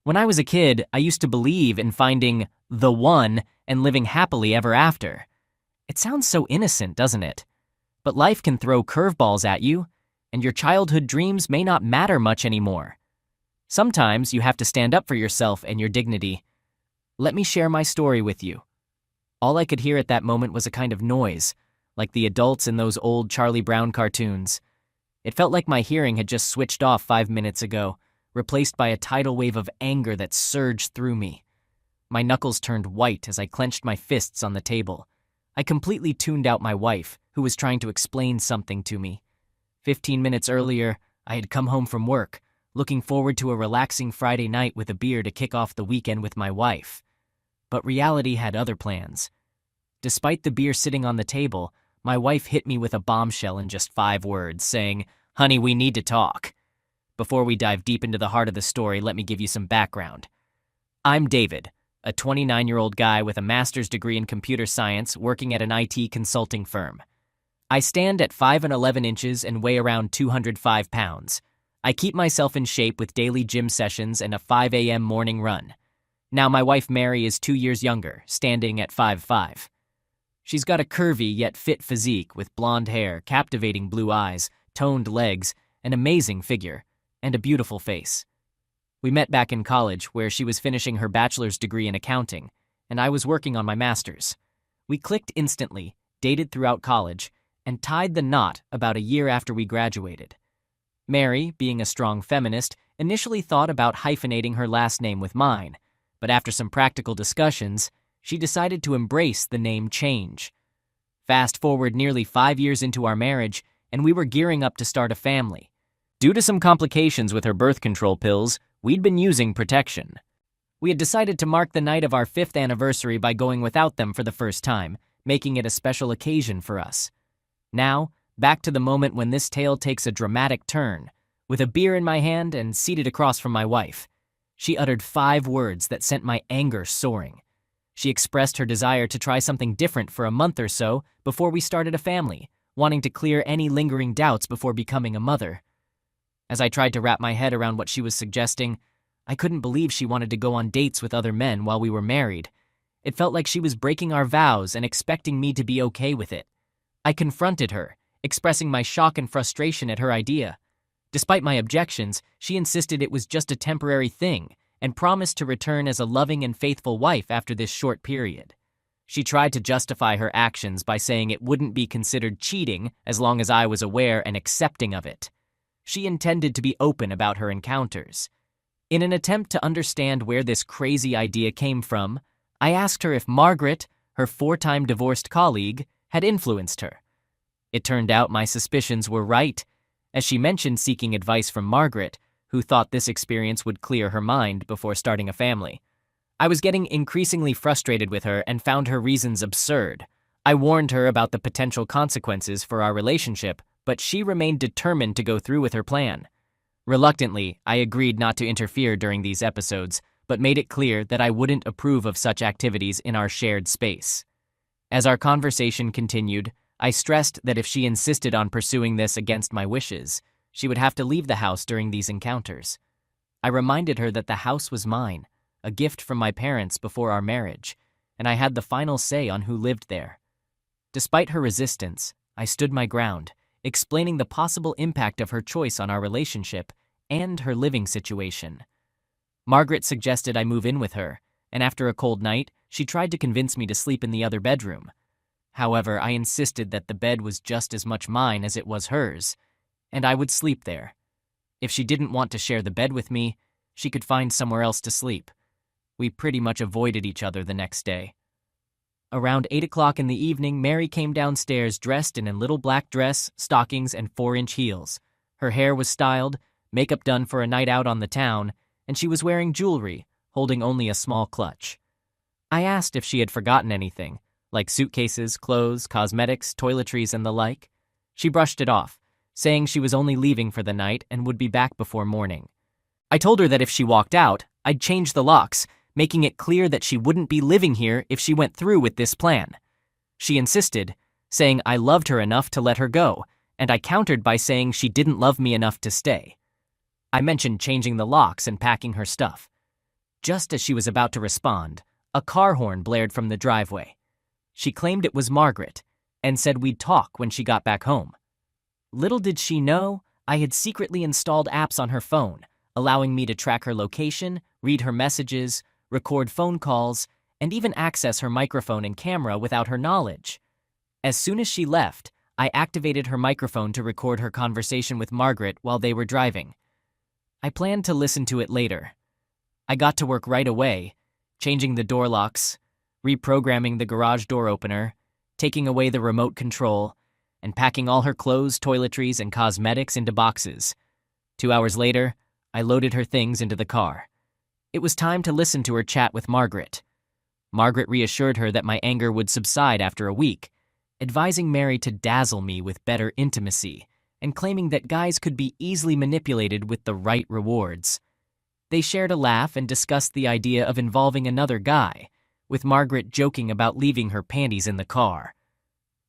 When I was a kid, I used to believe in finding the one and living happily ever after. It sounds so innocent, doesn't it? But life can throw curveballs at you, and your childhood dreams may not matter much anymore. Sometimes you have to stand up for yourself and your dignity. Let me share my story with you. All I could hear at that moment was a kind of noise, like the adults in those old Charlie Brown cartoons. It felt like my hearing had just switched off 5 minutes ago, replaced by a tidal wave of anger that surged through me. My knuckles turned white as I clenched my fists on the table. I completely tuned out my wife, who was trying to explain something to me. 15 minutes earlier, I had come home from work, looking forward to a relaxing Friday night with a beer to kick off the weekend with my wife. But reality had other plans. Despite the beer sitting on the table, my wife hit me with a bombshell in just 5 words, saying, "Honey, we need to talk." Before we dive deep into the heart of the story, let me give you some background. I'm David, a 29-year-old guy with a master's degree in computer science working at an IT consulting firm. I stand at 5 and 11 inches and weigh around 205 pounds. I keep myself in shape with daily gym sessions and a 5 a.m. morning run. Now my wife Mary is 2 years younger, standing at 5'5". She's got a curvy yet fit physique with blonde hair, captivating blue eyes, toned legs, an amazing figure, and a beautiful face. We met back in college, where she was finishing her bachelor's degree in accounting, and I was working on my master's. We clicked instantly, dated throughout college, and tied the knot about a year after we graduated. Mary, being a strong feminist, initially thought about hyphenating her last name with mine, but after some practical discussions, she decided to embrace the name change. Fast forward nearly 5 years into our marriage, and we were gearing up to start a family. Due to some complications with her birth control pills, we'd been using protection. We had decided to mark the night of our 5th anniversary by going without them for the first time, making it a special occasion for us. Now, back to the moment when this tale takes a dramatic turn. With a beer in my hand and seated across from my wife, she uttered 5 words that sent my anger soaring. She expressed her desire to try something different for a month or so before we started a family, wanting to clear any lingering doubts before becoming a mother. As I tried to wrap my head around what she was suggesting, I couldn't believe she wanted to go on dates with other men while we were married. It felt like she was breaking our vows and expecting me to be okay with it. I confronted her, expressing my shock and frustration at her idea. Despite my objections, she insisted it was just a temporary thing and promised to return as a loving and faithful wife after this short period. She tried to justify her actions by saying it wouldn't be considered cheating as long as I was aware and accepting of it. She intended to be open about her encounters. In an attempt to understand where this crazy idea came from, I asked her if Margaret, her 4-time divorced colleague, had influenced her. It turned out my suspicions were right, as she mentioned seeking advice from Margaret, who thought this experience would clear her mind before starting a family. I was getting increasingly frustrated with her and found her reasons absurd. I warned her about the potential consequences for our relationship, but she remained determined to go through with her plan. Reluctantly, I agreed not to interfere during these episodes, but made it clear that I wouldn't approve of such activities in our shared space. As our conversation continued, I stressed that if she insisted on pursuing this against my wishes, she would have to leave the house during these encounters. I reminded her that the house was mine, a gift from my parents before our marriage, and I had the final say on who lived there. Despite her resistance, I stood my ground, explaining the possible impact of her choice on our relationship and her living situation. Margaret suggested I move in with her, and after a cold night, she tried to convince me to sleep in the other bedroom. However, I insisted that the bed was just as much mine as it was hers, and I would sleep there. If she didn't want to share the bed with me, she could find somewhere else to sleep. We pretty much avoided each other the next day. Around 8 o'clock in the evening, Mary came downstairs dressed in a little black dress, stockings, and 4-inch heels. Her hair was styled, makeup done for a night out on the town, and she was wearing jewelry, holding only a small clutch. I asked if she had forgotten anything, like suitcases, clothes, cosmetics, toiletries, and the like. She brushed it off, saying she was only leaving for the night and would be back before morning. I told her that if she walked out, I'd change the locks, making it clear that she wouldn't be living here if she went through with this plan. She insisted, saying I loved her enough to let her go, and I countered by saying she didn't love me enough to stay. I mentioned changing the locks and packing her stuff. Just as she was about to respond, a car horn blared from the driveway. She claimed it was Margaret and said we'd talk when she got back home. Little did she know, I had secretly installed apps on her phone, allowing me to track her location, read her messages, record phone calls, and even access her microphone and camera without her knowledge. As soon as she left, I activated her microphone to record her conversation with Margaret while they were driving. I planned to listen to it later. I got to work right away, changing the door locks, reprogramming the garage door opener, taking away the remote control, and packing all her clothes, toiletries, and cosmetics into boxes. 2 hours later, I loaded her things into the car. It was time to listen to her chat with Margaret. Margaret reassured her that my anger would subside after a week, advising Mary to dazzle me with better intimacy, and claiming that guys could be easily manipulated with the right rewards. They shared a laugh and discussed the idea of involving another guy, with Margaret joking about leaving her panties in the car.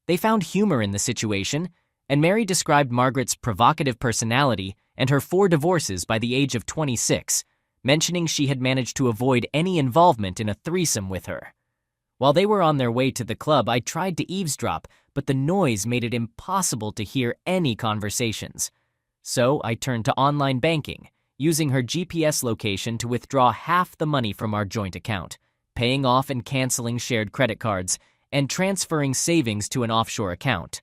They found humor in the situation, and Mary described Margaret's provocative personality and her 4 divorces by the age of 26, mentioning she had managed to avoid any involvement in a threesome with her. While they were on their way to the club, I tried to eavesdrop, but the noise made it impossible to hear any conversations. So I turned to online banking, using her GPS location to withdraw half the money from our joint account, paying off and canceling shared credit cards, and transferring savings to an offshore account.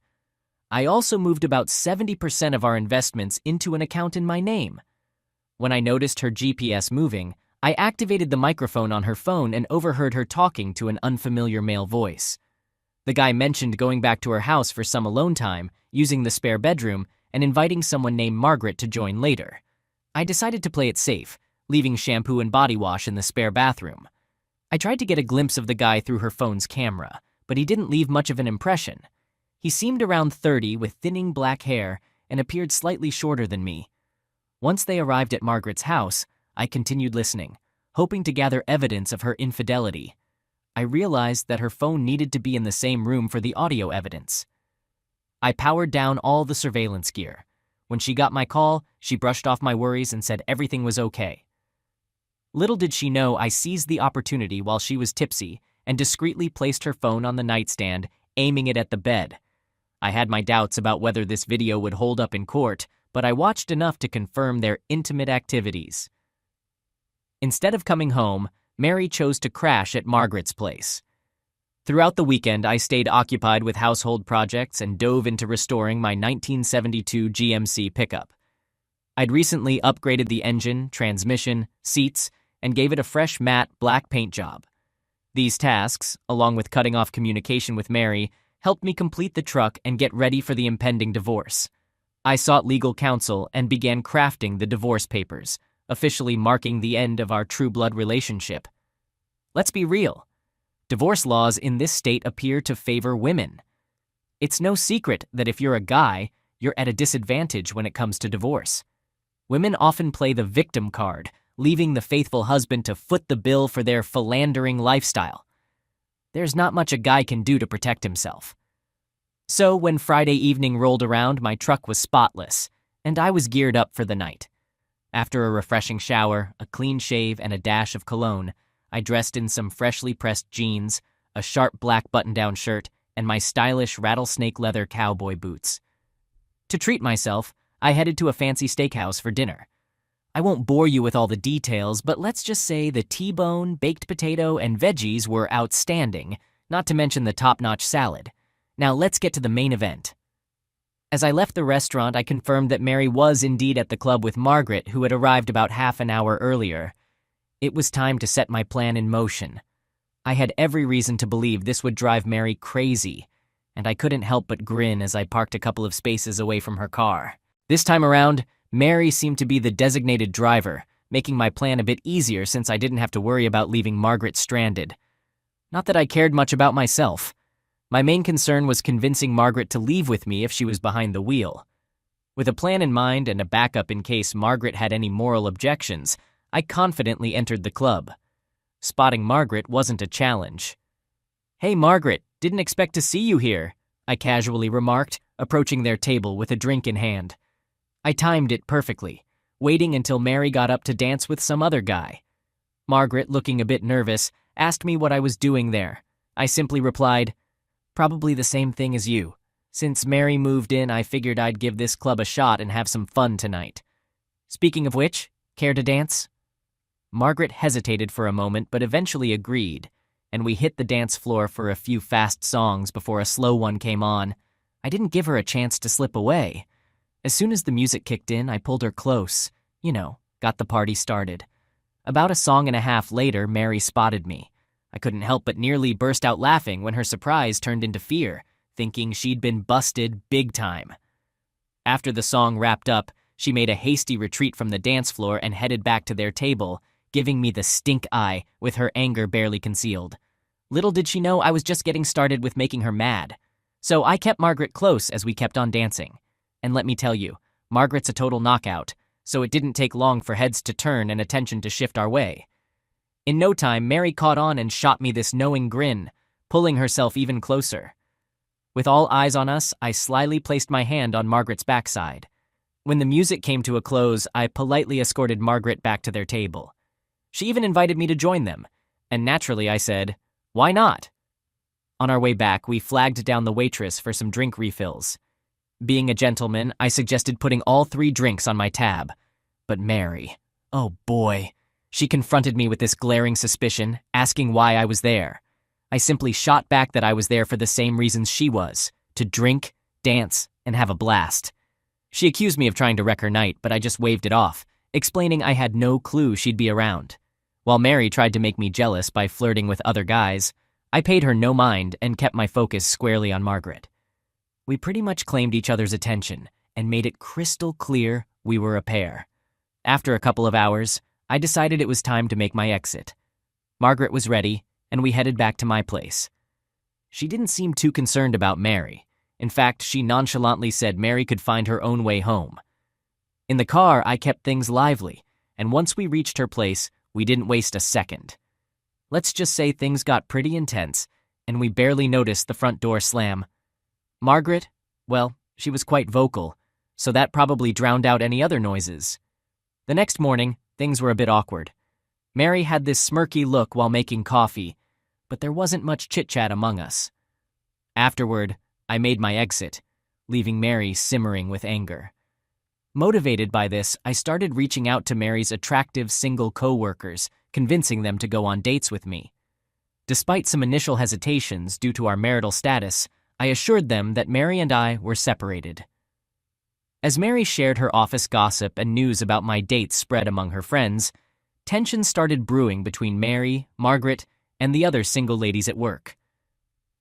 I also moved about 70% of our investments into an account in my name. When I noticed her GPS moving, I activated the microphone on her phone and overheard her talking to an unfamiliar male voice. The guy mentioned going back to her house for some alone time, using the spare bedroom, and inviting someone named Margaret to join later. I decided to play it safe, leaving shampoo and body wash in the spare bathroom. I tried to get a glimpse of the guy through her phone's camera, but he didn't leave much of an impression. He seemed around 30 with thinning black hair and appeared slightly shorter than me. Once they arrived at Margaret's house, I continued listening, hoping to gather evidence of her infidelity. I realized that her phone needed to be in the same room for the audio evidence. I powered down all the surveillance gear. When she got my call, she brushed off my worries and said everything was okay. Little did she know I seized the opportunity while she was tipsy and discreetly placed her phone on the nightstand, aiming it at the bed. I had my doubts about whether this video would hold up in court, but I watched enough to confirm their intimate activities. Instead of coming home, Mary chose to crash at Margaret's place. Throughout the weekend, I stayed occupied with household projects and dove into restoring my 1972 GMC pickup. I'd recently upgraded the engine, transmission, seats, and gave it a fresh matte black paint job. These tasks, along with cutting off communication with Mary, helped me complete the truck and get ready for the impending divorce. I sought legal counsel and began crafting the divorce papers, officially marking the end of our true blood relationship. Let's be real. Divorce laws in this state appear to favor women. It's no secret that if you're a guy, you're at a disadvantage when it comes to divorce. Women often play the victim card, leaving the faithful husband to foot the bill for their philandering lifestyle. There's not much a guy can do to protect himself. So when Friday evening rolled around, my truck was spotless, and I was geared up for the night. After a refreshing shower, a clean shave, and a dash of cologne, I dressed in some freshly pressed jeans, a sharp black button-down shirt, and my stylish rattlesnake leather cowboy boots. To treat myself, I headed to a fancy steakhouse for dinner. I won't bore you with all the details, but let's just say the T-bone, baked potato, and veggies were outstanding, not to mention the top-notch salad. Now let's get to the main event. As I left the restaurant, I confirmed that Mary was indeed at the club with Margaret, who had arrived about half an hour earlier. It was time to set my plan in motion. I had every reason to believe this would drive Mary crazy, and I couldn't help but grin as I parked a couple of spaces away from her car. This time around, Mary seemed to be the designated driver, making my plan a bit easier since I didn't have to worry about leaving Margaret stranded. Not that I cared much about myself. My main concern was convincing Margaret to leave with me if she was behind the wheel. With a plan in mind and a backup in case Margaret had any moral objections, I confidently entered the club. Spotting Margaret wasn't a challenge. "Hey, Margaret, didn't expect to see you here," I casually remarked, approaching their table with a drink in hand. I timed it perfectly, waiting until Mary got up to dance with some other guy. Margaret, looking a bit nervous, asked me what I was doing there. I simply replied, "Probably the same thing as you. Since Mary moved in, I figured I'd give this club a shot and have some fun tonight. Speaking of which, care to dance?" Margaret hesitated for a moment but eventually agreed, and we hit the dance floor for a few fast songs before a slow one came on. I didn't give her a chance to slip away. As soon as the music kicked in, I pulled her close. Got the party started. About a song and a half later, Mary spotted me. I couldn't help but nearly burst out laughing when her surprise turned into fear, thinking she'd been busted big time. After the song wrapped up, she made a hasty retreat from the dance floor and headed back to their table, giving me the stink eye with her anger barely concealed. Little did she know I was just getting started with making her mad. So I kept Margaret close as we kept on dancing. And let me tell you, Margaret's a total knockout, so it didn't take long for heads to turn and attention to shift our way. In no time, Mary caught on and shot me this knowing grin, pulling herself even closer. With all eyes on us, I slyly placed my hand on Margaret's backside. When the music came to a close, I politely escorted Margaret back to their table. She even invited me to join them, and naturally I said, "Why not?" On our way back, we flagged down the waitress for some drink refills. Being a gentleman, I suggested putting all 3 drinks on my tab. But Mary, oh boy, she confronted me with this glaring suspicion, asking why I was there. I simply shot back that I was there for the same reasons she was, to drink, dance, and have a blast. She accused me of trying to wreck her night, but I just waved it off, explaining I had no clue she'd be around. While Mary tried to make me jealous by flirting with other guys, I paid her no mind and kept my focus squarely on Margaret. We pretty much claimed each other's attention and made it crystal clear we were a pair. After a couple of hours, I decided it was time to make my exit. Margaret was ready, and we headed back to my place. She didn't seem too concerned about Mary. In fact, she nonchalantly said Mary could find her own way home. In the car, I kept things lively, and once we reached her place, we didn't waste a second. Let's just say things got pretty intense, and we barely noticed the front door slam. Margaret, well, she was quite vocal, so that probably drowned out any other noises. The next morning, things were a bit awkward. Mary had this smirky look while making coffee, but there wasn't much chit-chat among us. Afterward, I made my exit, leaving Mary simmering with anger. Motivated by this, I started reaching out to Mary's attractive single co-workers, convincing them to go on dates with me. Despite some initial hesitations due to our marital status, I assured them that Mary and I were separated. As Mary shared her office gossip and news about my dates spread among her friends, tension started brewing between Mary, Margaret, and the other single ladies at work.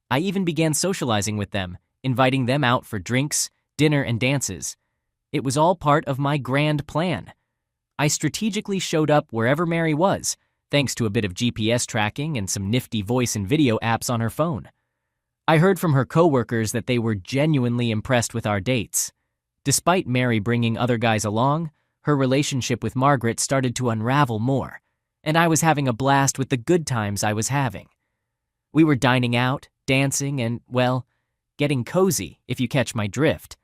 I even began socializing with them, inviting them out for drinks, dinner, and dances. It was all part of my grand plan. I strategically showed up wherever Mary was, thanks to a bit of GPS tracking and some nifty voice and video apps on her phone. I heard from her coworkers that they were genuinely impressed with our dates. Despite Mary bringing other guys along, her relationship with Margaret started to unravel more, and I was having a blast with the good times I was having. We were dining out, dancing, and, well, getting cozy, if you catch my drift.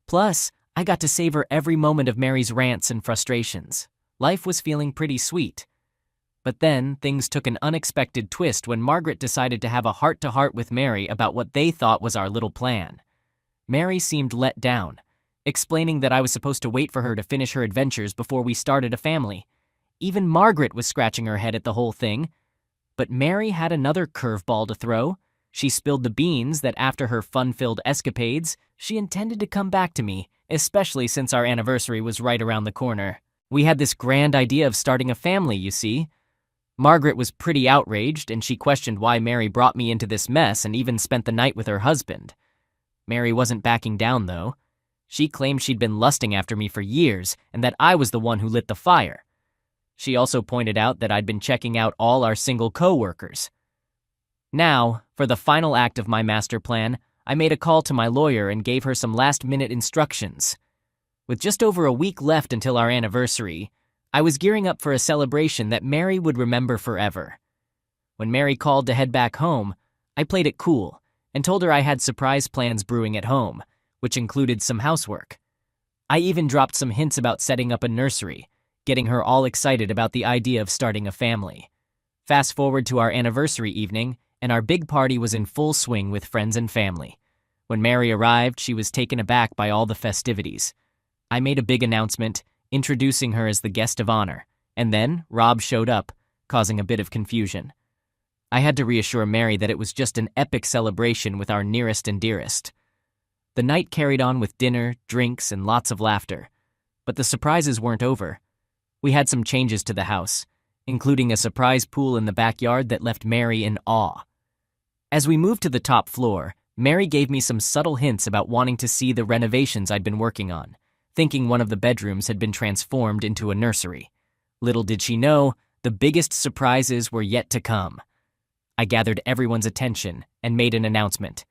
Plus, I got to savor every moment of Mary's rants and frustrations. Life was feeling pretty sweet. But then, things took an unexpected twist when Margaret decided to have a heart-to-heart with Mary about what they thought was our little plan. Mary seemed let down, explaining that I was supposed to wait for her to finish her adventures before we started a family. Even Margaret was scratching her head at the whole thing. But Mary had another curveball to throw. She spilled the beans that after her fun-filled escapades, she intended to come back to me, especially since our anniversary was right around the corner. We had this grand idea of starting a family, you see. Margaret was pretty outraged, and she questioned why Mary brought me into this mess and even spent the night with her husband. Mary wasn't backing down, though. She claimed she'd been lusting after me for years and that I was the one who lit the fire. She also pointed out that I'd been checking out all our single co-workers. Now, for the final act of my master plan, I made a call to my lawyer and gave her some last-minute instructions. With just over a week left until our anniversary, I was gearing up for a celebration that Mary would remember forever. When Mary called to head back home, I played it cool and told her I had surprise plans brewing at home, which included some housework. I even dropped some hints about setting up a nursery, getting her all excited about the idea of starting a family. Fast forward to our anniversary evening, and our big party was in full swing with friends and family. When Mary arrived, she was taken aback by all the festivities. I made a big announcement, introducing her as the guest of honor, and then Rob showed up, causing a bit of confusion. I had to reassure Mary that it was just an epic celebration with our nearest and dearest. The night carried on with dinner, drinks, and lots of laughter. But the surprises weren't over. We had some changes to the house, including a surprise pool in the backyard that left Mary in awe. As we moved to the top floor, Mary gave me some subtle hints about wanting to see the renovations I'd been working on, thinking one of the bedrooms had been transformed into a nursery. Little did she know, the biggest surprises were yet to come. I gathered everyone's attention and made an announcement.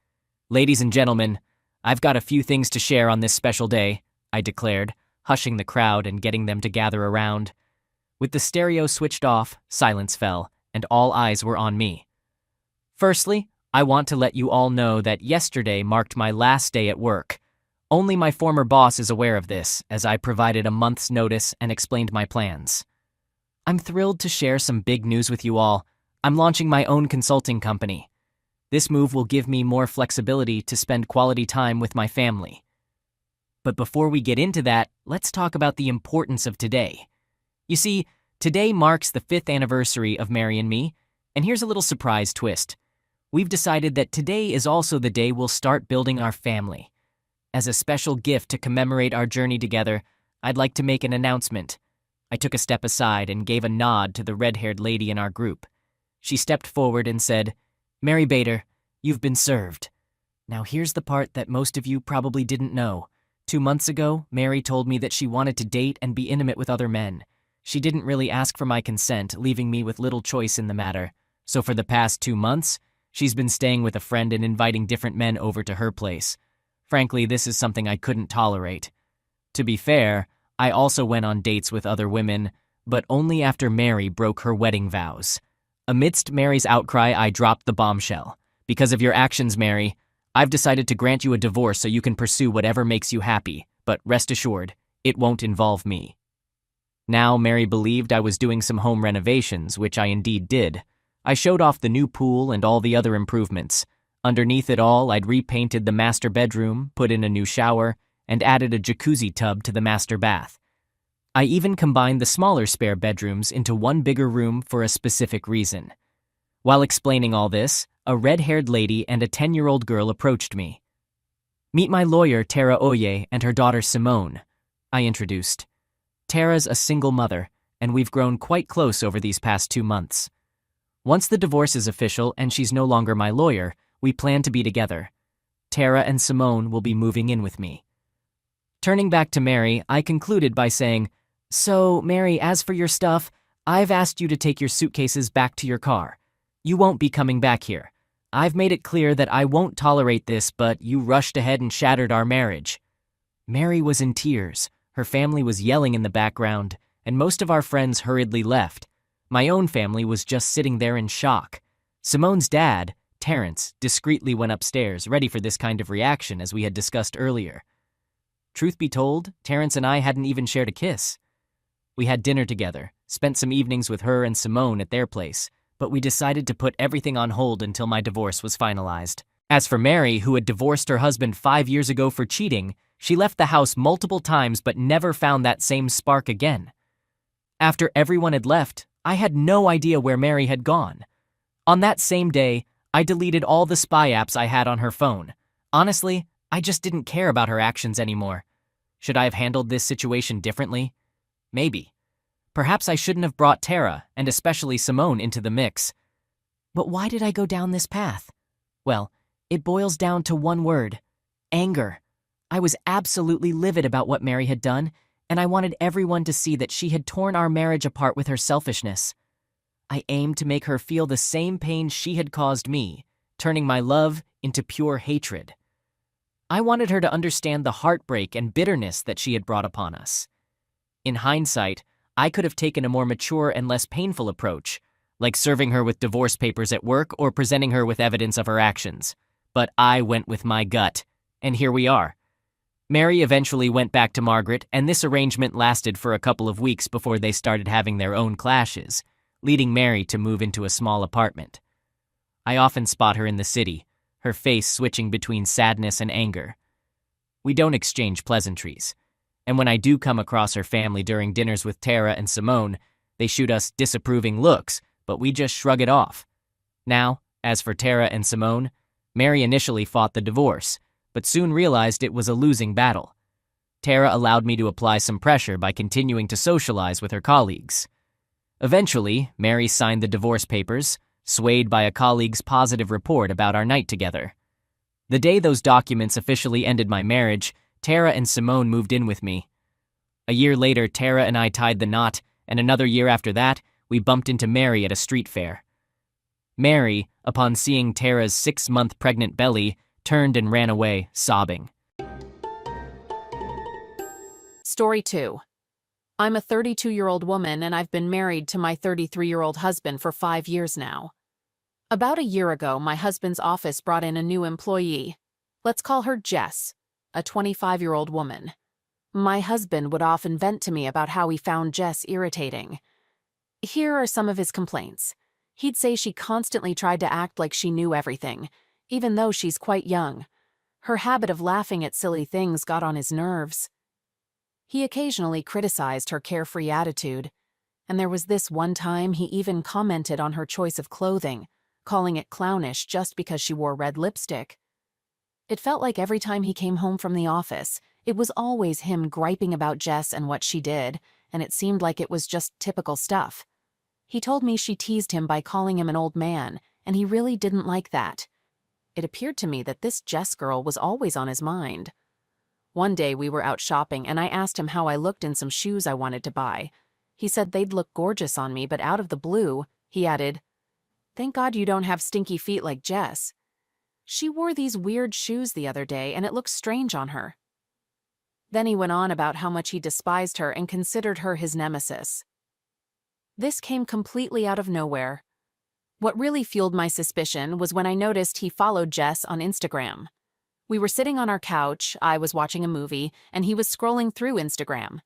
"Ladies and gentlemen, I've got a few things to share on this special day," I declared, hushing the crowd and getting them to gather around. With the stereo switched off, silence fell, and all eyes were on me. Firstly, I want to let you all know that yesterday marked my last day at work. Only my former boss is aware of this, as I provided a month's notice and explained my plans. I'm thrilled to share some big news with you all. I'm launching my own consulting company. This move will give me more flexibility to spend quality time with my family. But before we get into that, let's talk about the importance of today. You see, today marks the 5th anniversary of Mary and me, and here's a little surprise twist. We've decided that today is also the day we'll start building our family. As a special gift to commemorate our journey together, I'd like to make an announcement. I took a step aside and gave a nod to the red-haired lady in our group. She stepped forward and said, "Mary Bader, you've been served." Now here's the part that most of you probably didn't know. 2 months ago, Mary told me that she wanted to date and be intimate with other men. She didn't really ask for my consent, leaving me with little choice in the matter. So for the past 2 months, she's been staying with a friend and inviting different men over to her place. Frankly, this is something I couldn't tolerate. To be fair, I also went on dates with other women, but only after Mary broke her wedding vows. Amidst Mary's outcry, I dropped the bombshell. "Because of your actions, Mary, I've decided to grant you a divorce so you can pursue whatever makes you happy, but rest assured, it won't involve me." Now, Mary believed I was doing some home renovations, which I indeed did. I showed off the new pool and all the other improvements. Underneath it all, I'd repainted the master bedroom, put in a new shower, and added a jacuzzi tub to the master bath. I even combined the smaller spare bedrooms into one bigger room for a specific reason. While explaining all this, a red-haired lady and a 10-year-old girl approached me. "Meet my lawyer, Tara Oye, and her daughter Simone," I introduced. Tara's a single mother, and we've grown quite close over these past 2 months. Once the divorce is official and she's no longer my lawyer, we plan to be together. Tara and Simone will be moving in with me. Turning back to Mary, I concluded by saying, "So, Mary, as for your stuff, I've asked you to take your suitcases back to your car. You won't be coming back here. I've made it clear that I won't tolerate this, but you rushed ahead and shattered our marriage." Mary was in tears. Her family was yelling in the background, and most of our friends hurriedly left. My own family was just sitting there in shock. Simone's dad, Terrence, discreetly went upstairs, ready for this kind of reaction, as we had discussed earlier. Truth be told, Terrence and I hadn't even shared a kiss. We had dinner together, spent some evenings with her and Simone at their place, but we decided to put everything on hold until my divorce was finalized. As for Mary, who had divorced her husband 5 years ago for cheating, she left the house multiple times but never found that same spark again. After everyone had left, I had no idea where Mary had gone. On that same day, I deleted all the spy apps I had on her phone. Honestly, I just didn't care about her actions anymore. Should I have handled this situation differently? Maybe. Perhaps I shouldn't have brought Tara, and especially Simone, into the mix. But why did I go down this path? Well, it boils down to one word: anger. I was absolutely livid about what Mary had done, and I wanted everyone to see that she had torn our marriage apart with her selfishness. I aimed to make her feel the same pain she had caused me, turning my love into pure hatred. I wanted her to understand the heartbreak and bitterness that she had brought upon us. In hindsight, I could have taken a more mature and less painful approach, like serving her with divorce papers at work or presenting her with evidence of her actions. But I went with my gut, and here we are. Mary eventually went back to Margaret, and this arrangement lasted for a couple of weeks before they started having their own clashes, leading Mary to move into a small apartment. I often spot her in the city, her face switching between sadness and anger. We don't exchange pleasantries, and when I do come across her family during dinners with Tara and Simone, they shoot us disapproving looks, but we just shrug it off. Now, as for Tara and Simone, Mary initially fought the divorce, but soon realized it was a losing battle. Tara allowed me to apply some pressure by continuing to socialize with her colleagues. Eventually, Mary signed the divorce papers, swayed by a colleague's positive report about our night together. The day those documents officially ended my marriage, Tara and Simone moved in with me. A year later, Tara and I tied the knot, and another year after that, we bumped into Mary at a street fair. Mary, upon seeing Tara's 6-month pregnant belly, turned and ran away, sobbing. Story 2. I'm a 32-year-old woman and I've been married to my 33-year-old husband for 5 years now. About a year ago, my husband's office brought in a new employee. Let's call her Jess, a 25-year-old woman. My husband would often vent to me about how he found Jess irritating. Here are some of his complaints. He'd say she constantly tried to act like she knew everything, even though she's quite young. Her habit of laughing at silly things got on his nerves. He occasionally criticized her carefree attitude, and there was this one time he even commented on her choice of clothing, calling it clownish just because she wore red lipstick. It felt like every time he came home from the office, it was always him griping about Jess and what she did, and it seemed like it was just typical stuff. He told me she teased him by calling him an old man, and he really didn't like that. It appeared to me that this Jess girl was always on his mind. One day we were out shopping and I asked him how I looked in some shoes I wanted to buy. He said they'd look gorgeous on me, but out of the blue, he added, "Thank God you don't have stinky feet like Jess. She wore these weird shoes the other day and it looks strange on her." Then he went on about how much he despised her and considered her his nemesis. This came completely out of nowhere. What really fueled my suspicion was when I noticed he followed Jess on Instagram. We were sitting on our couch, I was watching a movie, and he was scrolling through Instagram.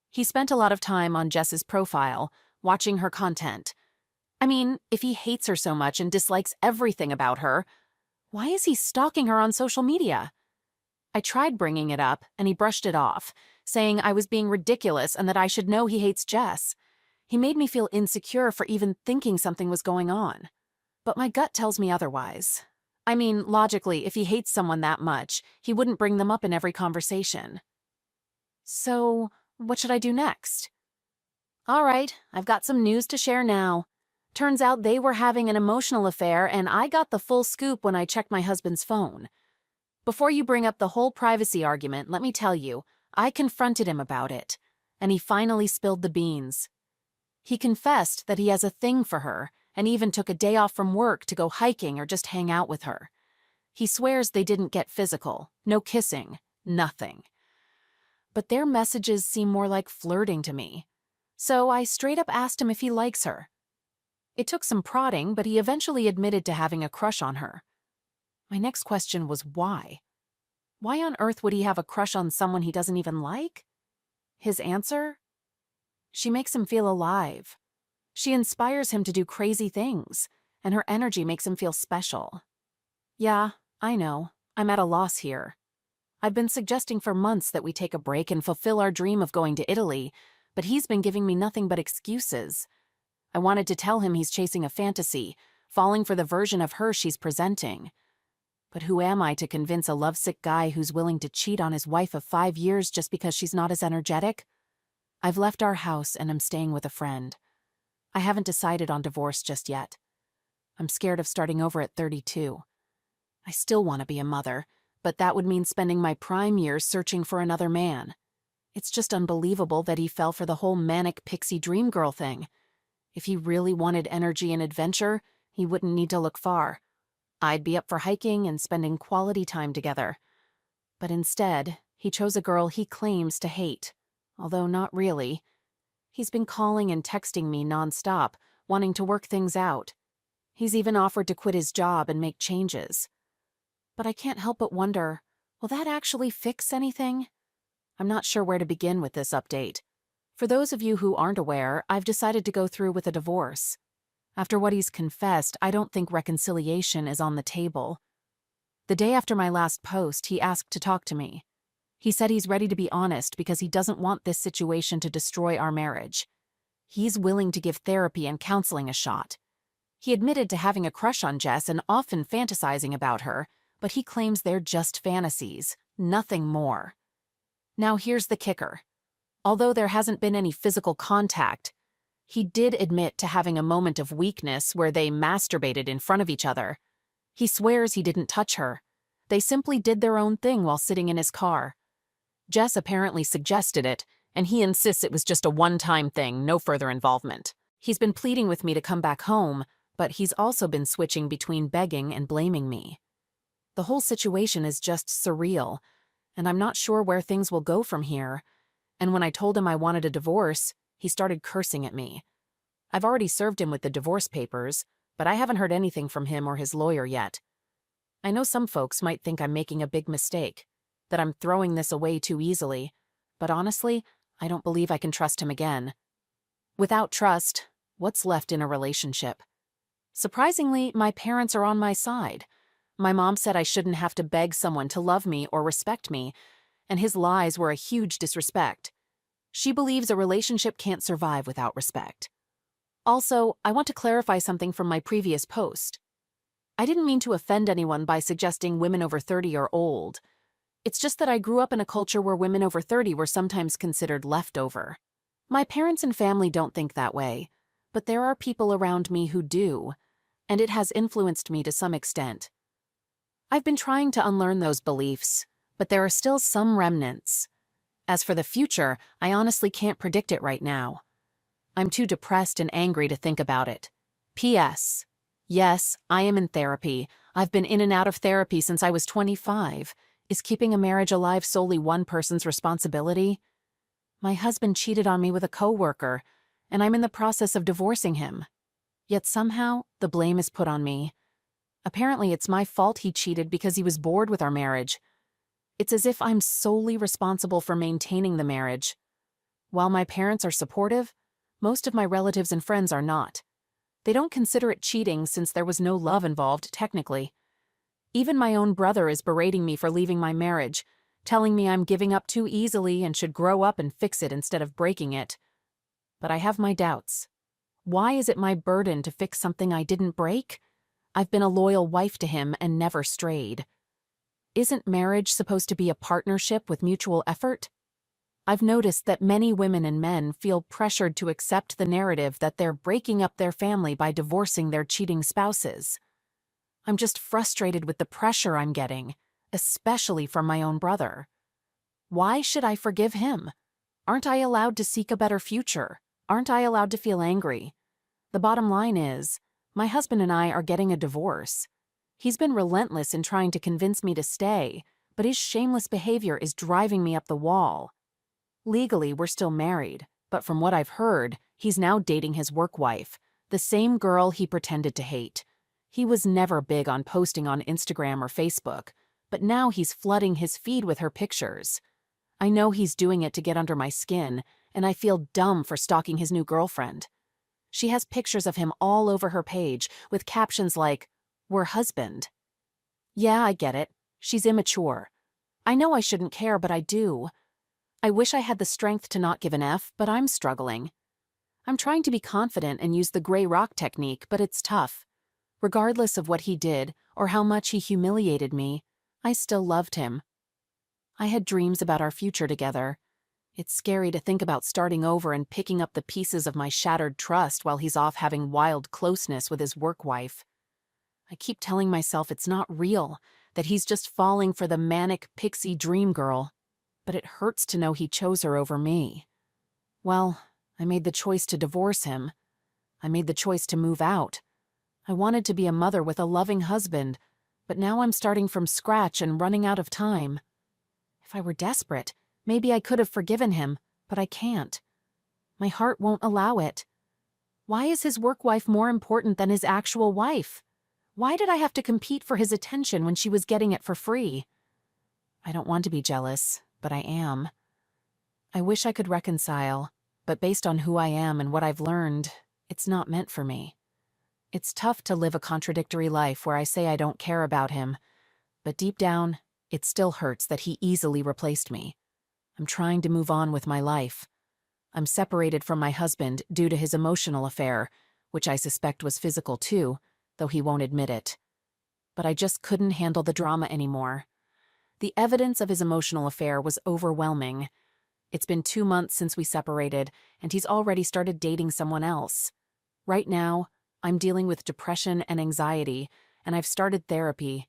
He spent a lot of time on Jess's profile, watching her content. I mean, if he hates her so much and dislikes everything about her, why is he stalking her on social media? I tried bringing it up, and he brushed it off, saying I was being ridiculous and that I should know he hates Jess. He made me feel insecure for even thinking something was going on. But my gut tells me otherwise. I mean, logically, if he hates someone that much, he wouldn't bring them up in every conversation. So, what should I do next? All right, I've got some news to share now. Turns out they were having an emotional affair, and I got the full scoop when I checked my husband's phone. Before you bring up the whole privacy argument, let me tell you, I confronted him about it, and he finally spilled the beans. He confessed that he has a thing for her, and even took a day off from work to go hiking or just hang out with her. He swears they didn't get physical, no kissing, nothing. But their messages seem more like flirting to me. So I straight up asked him if he likes her. It took some prodding, but he eventually admitted to having a crush on her. My next question was why? Why on earth would he have a crush on someone he doesn't even like? His answer? She makes him feel alive. She inspires him to do crazy things, and her energy makes him feel special. Yeah, I know. I'm at a loss here. I've been suggesting for months that we take a break and fulfill our dream of going to Italy, but he's been giving me nothing but excuses. I wanted to tell him he's chasing a fantasy, falling for the version of her she's presenting. But who am I to convince a lovesick guy who's willing to cheat on his wife of 5 years just because she's not as energetic? I've left our house and am staying with a friend. I haven't decided on divorce just yet. I'm scared of starting over at 32. I still want to be a mother, but that would mean spending my prime years searching for another man. It's just unbelievable that he fell for the whole manic pixie dream girl thing. If he really wanted energy and adventure, he wouldn't need to look far. I'd be up for hiking and spending quality time together. But instead, he chose a girl he claims to hate, although not really. He's been calling and texting me nonstop, wanting to work things out. He's even offered to quit his job and make changes. But I can't help but wonder, Will that actually fix anything? I'm not sure where to begin with this update. For those of you who aren't aware, I've decided to go through with a divorce. After what he's confessed, I don't think reconciliation is on the table. The day after my last post, he asked to talk to me. He said he's ready to be honest because he doesn't want this situation to destroy our marriage. He's willing to give therapy and counseling a shot. He admitted to having a crush on Jess and often fantasizing about her, but he claims they're just fantasies, nothing more. Now here's the kicker. Although there hasn't been any physical contact, he did admit to having a moment of weakness where they masturbated in front of each other. He swears he didn't touch her. They simply did their own thing while sitting in his car. Jess apparently suggested it, and he insists it was just a one-time thing, no further involvement. He's been pleading with me to come back home, but he's also been switching between begging and blaming me. The whole situation is just surreal, and I'm not sure where things will go from here. And when I told him I wanted a divorce, he started cursing at me. I've already served him with the divorce papers, but I haven't heard anything from him or his lawyer yet. I know some folks might think I'm making a big mistake, that I'm throwing this away too easily, but honestly, I don't believe I can trust him again. Without trust, what's left in a relationship? Surprisingly, my parents are on my side. My mom said I shouldn't have to beg someone to love me or respect me, and his lies were a huge disrespect. She believes a relationship can't survive without respect. Also, I want to clarify something from my previous post. I didn't mean to offend anyone by suggesting women over 30 are old. It's just that I grew up in a culture where women over 30 were sometimes considered leftover. My parents and family don't think that way, but there are people around me who do, and it has influenced me to some extent. I've been trying to unlearn those beliefs, but there are still some remnants. As for the future, I honestly can't predict it right now. I'm too depressed and angry to think about it. P.S. Yes, I am in therapy. I've been in and out of therapy since I was 25. Is keeping a marriage alive solely one person's responsibility? My husband cheated on me with a coworker, and I'm in the process of divorcing him. Yet somehow, the blame is put on me. Apparently, it's my fault he cheated because he was bored with our marriage. It's as if I'm solely responsible for maintaining the marriage. While my parents are supportive, most of my relatives and friends are not. They don't consider it cheating since there was no love involved, technically. Even my own brother is berating me for leaving my marriage, telling me I'm giving up too easily and should grow up and fix it instead of breaking it. But I have my doubts. Why is it my burden to fix something I didn't break? I've been a loyal wife to him and never strayed. Isn't marriage supposed to be a partnership with mutual effort? I've noticed that many women and men feel pressured to accept the narrative that they're breaking up their family by divorcing their cheating spouses. I'm just frustrated with the pressure I'm getting, especially from my own brother. Why should I forgive him? Aren't I allowed to seek a better future? Aren't I allowed to feel angry? The bottom line is, my husband and I are getting a divorce. He's been relentless in trying to convince me to stay, but his shameless behavior is driving me up the wall. Legally, we're still married, but from what I've heard, he's now dating his work wife, the same girl he pretended to hate. He was never big on posting on Instagram or Facebook, but now he's flooding his feed with her pictures. I know he's doing it to get under my skin, and I feel dumb for stalking his new girlfriend. She has pictures of him all over her page, with captions like, "We're husband." Yeah, I get it. She's immature. I know I shouldn't care, but I do. I wish I had the strength to not give an F, but I'm struggling. I'm trying to be confident and use the gray rock technique, but it's tough. Regardless of what he did or how much he humiliated me, I still loved him. I had dreams about our future together. It's scary to think about starting over and picking up the pieces of my shattered trust while he's off having wild closeness with his work wife. I keep telling myself it's not real, that he's just falling for the manic pixie dream girl, but it hurts to know he chose her over me. Well, I made the choice to divorce him. I made the choice to move out. I wanted to be a mother with a loving husband, but now I'm starting from scratch and running out of time. If I were desperate, maybe I could have forgiven him, but I can't. My heart won't allow it. Why is his work wife more important than his actual wife? Why did I have to compete for his attention when she was getting it for free? I don't want to be jealous, but I am. I wish I could reconcile, but based on who I am and what I've learned, it's not meant for me. It's tough to live a contradictory life where I say I don't care about him, but deep down, it still hurts that he easily replaced me. I'm trying to move on with my life. I'm separated from my husband due to his emotional affair, which I suspect was physical too, though he won't admit it. But I just couldn't handle the drama anymore. The evidence of his emotional affair was overwhelming. It's been 2 months since we separated, and he's already started dating someone else. Right now, I'm dealing with depression and anxiety, and I've started therapy.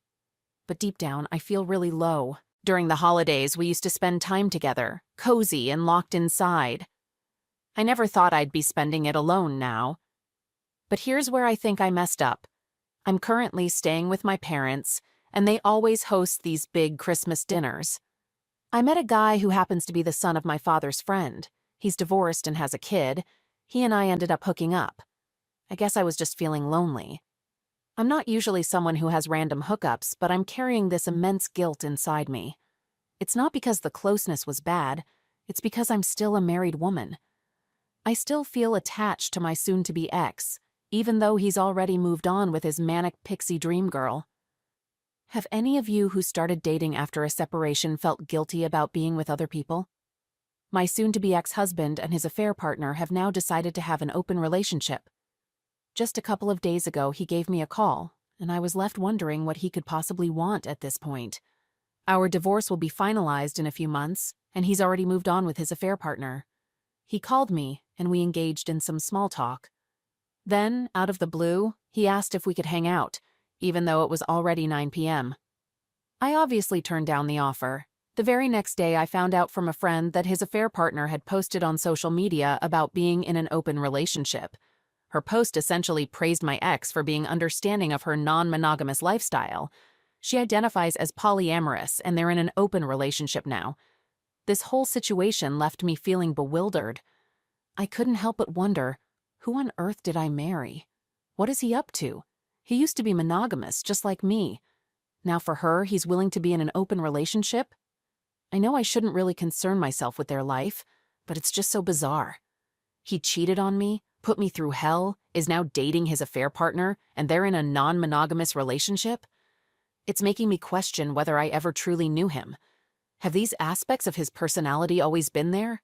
But deep down, I feel really low. During the holidays, we used to spend time together, cozy and locked inside. I never thought I'd be spending it alone now. But here's where I think I messed up. I'm currently staying with my parents, and they always host these big Christmas dinners. I met a guy who happens to be the son of my father's friend. He's divorced and has a kid. He and I ended up hooking up. I guess I was just feeling lonely. I'm not usually someone who has random hookups, but I'm carrying this immense guilt inside me. It's not because the closeness was bad, it's because I'm still a married woman. I still feel attached to my soon-to-be ex, even though he's already moved on with his manic pixie dream girl. Have any of you who started dating after a separation felt guilty about being with other people? My soon-to-be ex-husband and his affair partner have now decided to have an open relationship. Just a couple of days ago, he gave me a call, and I was left wondering what he could possibly want at this point. Our divorce will be finalized in a few months, and he's already moved on with his affair partner. He called me, and we engaged in some small talk. Then, out of the blue, he asked if we could hang out, even though it was already 9 p.m. I obviously turned down the offer. The very next day, I found out from a friend that his affair partner had posted on social media about being in an open relationship. Her post essentially praised my ex for being understanding of her non-monogamous lifestyle. She identifies as polyamorous, and they're in an open relationship now. This whole situation left me feeling bewildered. I couldn't help but wonder, who on earth did I marry? What is he up to? He used to be monogamous, just like me. Now for her, he's willing to be in an open relationship? I know I shouldn't really concern myself with their life, but it's just so bizarre. He cheated on me, put me through hell, is now dating his affair partner, and they're in a non-monogamous relationship? It's making me question whether I ever truly knew him. Have these aspects of his personality always been there?